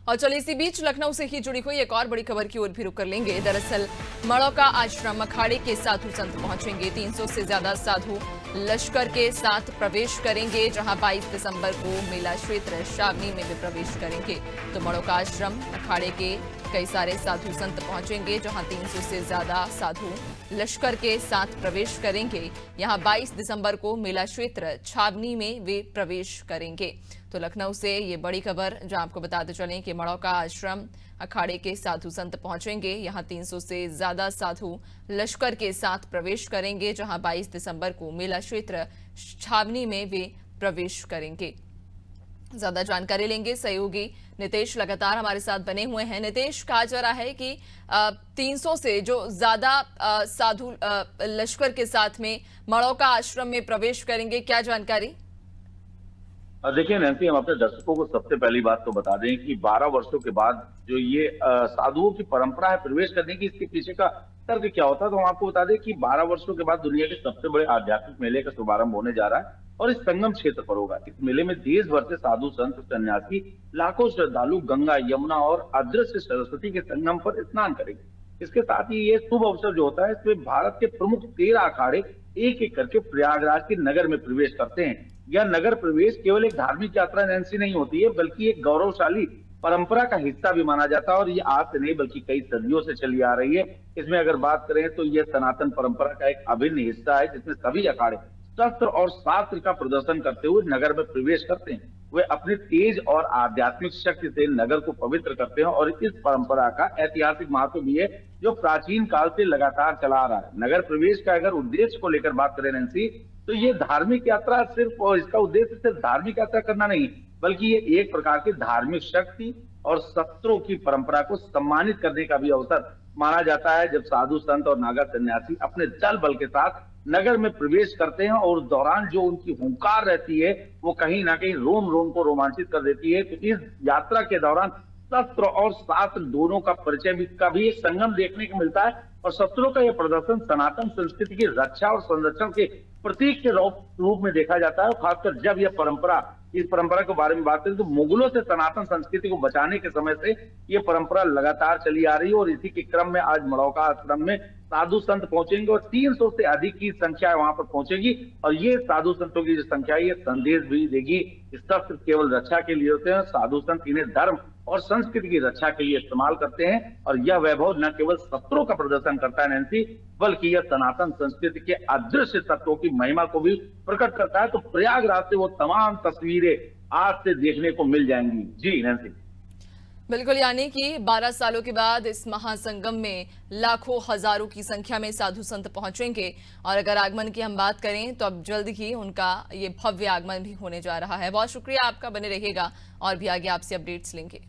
और चलिए इसी बीच लखनऊ से ही जुड़ी हुई एक और बड़ी खबर की ओर भी रुख कर लेंगे। दरअसल मड़ौका आश्रम अखाड़े के साधु संत पहुंचेंगे। 300 से ज्यादा साधु लश्कर के साथ प्रवेश करेंगे, जहां 22 दिसंबर को मेला क्षेत्र शावनी में भी प्रवेश करेंगे। तो मड़ौका आश्रम अखाड़े के कई सारे साधु संत पहुंचेंगे, जहां 300 से ज्यादा साधु लश्कर के साथ प्रवेश करेंगे। यहां 22 दिसंबर को मेला क्षेत्र छावनी में वे प्रवेश करेंगे। तो लखनऊ से ये बड़ी खबर, जहां आपको बताते चलें कि मड़ौका आश्रम अखाड़े के साधु संत पहुंचेंगे। यहां 300 से ज्यादा साधु लश्कर के साथ प्रवेश करेंगे, जहां 22 दिसंबर को मेला क्षेत्र छावनी में वे प्रवेश करेंगे। ज्यादा जानकारी लेंगे सहयोगी नितेश लगातार हमारे साथ बने हुए हैं। नितेश, कहा जा रहा है कि 300 से जो ज्यादा साधु लश्कर के साथ में मड़ौका आश्रम में प्रवेश करेंगे, क्या जानकारी? देखिए नैन्सी, हम अपने दर्शकों को सबसे पहली बात तो बता दें कि 12 वर्षों के बाद जो ये साधुओं की परंपरा है प्रवेश करने की, इसके पीछे का तर्क क्या होता है, तो हम आपको बता दें कि 12 वर्षों के बाद दुनिया के सबसे बड़े आध्यात्मिक मेले का शुभारंभ होने जा रहा है और इस संगम क्षेत्र पर होगा। इस मेले में देश भर से साधु संत सन्यासी, लाखों श्रद्धालु गंगा, यमुना और अदृश्य सरस्वती के संगम पर स्नान करेंगे। इसके साथ ही ये शुभ अवसर जो होता है, इसमें भारत के प्रमुख 13 अखाड़े एक एक करके प्रयागराज के नगर में प्रवेश करते हैं। यह नगर प्रवेश केवल एक धार्मिक यात्रा नैन्सी नहीं होती है, बल्कि एक गौरवशाली परंपरा का हिस्सा भी माना जाता है और ये आज से नहीं बल्कि कई सदियों से चली आ रही है। इसमें अगर बात करें तो यह सनातन परंपरा का एक अभिन्न हिस्सा है, जिसमें सभी अखाड़े शस्त्र और शास्त्र का प्रदर्शन करते हुए नगर में प्रवेश करते हैं। वे अपने तेज और आध्यात्मिक शक्ति से नगर को पवित्र करते हैं और इस परंपरा का ऐतिहासिक महत्व भी है, जो प्राचीन काल से लगातार चला आ रहा है। नगर प्रवेश का अगर उद्देश्य को लेकर बात करें नैन्सी, तो ये धार्मिक यात्रा सिर्फ, और इसका उद्देश्य सिर्फ धार्मिक यात्रा करना नहीं, बल्कि ये एक प्रकार की धार्मिक शक्ति और शस्त्रों की परंपरा को सम्मानित करने का भी अवसर माना जाता है। जब साधु संत और नागा सन्यासी अपने दल बल के साथ नगर में प्रवेश करते हैं और उस दौरान जो उनकी हुंकार रहती है, वो कहीं ना कहीं रोम रोम को रोमांचित कर देती है। तो इस यात्रा के दौरान शस्त्र और शास्त्र दोनों का परिचय का भी एक संगम देखने को मिलता है और शस्त्रों का यह प्रदर्शन सनातन संस्कृति की रक्षा और संरक्षण के प्रतीक के रूप में देखा जाता है। खासकर जब यह इस परंपरा के बारे में बात करें तो मुगलों से सनातन संस्कृति को बचाने के समय से ये परंपरा लगातार चली आ रही है और इसी के क्रम में आज मड़ौका आश्रम में साधु संत पहुंचेंगे और 300 से अधिक की संख्या वहां पर पहुंचेगी। और ये साधु संतों की जो संख्या है, ये संदेश भी देगी शस्त्र केवल रक्षा के लिए होते हैं, साधु संत इन्हें धर्म और संस्कृति की रक्षा के लिए इस्तेमाल करते हैं। और यह वैभव न केवल शस्त्रों का प्रदर्शन करता है नैन्सी, बल्कि यह सनातन संस्कृति के अदृश्य तत्वों की महिमा को भी प्रकट करता है। तो प्रयागराज से वो तमाम तस्वीरें आज से देखने को मिल जाएंगी। जी नैन्सी, बिल्कुल, यानी कि 12 सालों के बाद इस महासंगम में लाखों हजारों की संख्या में साधु संत पहुंचेंगे। और अगर आगमन की हम बात करें तो अब जल्द ही उनका ये भव्य आगमन भी होने जा रहा है। बहुत शुक्रिया आपका, बने रहिएगा और भी आगे आपसे अपडेट्स लेंगे।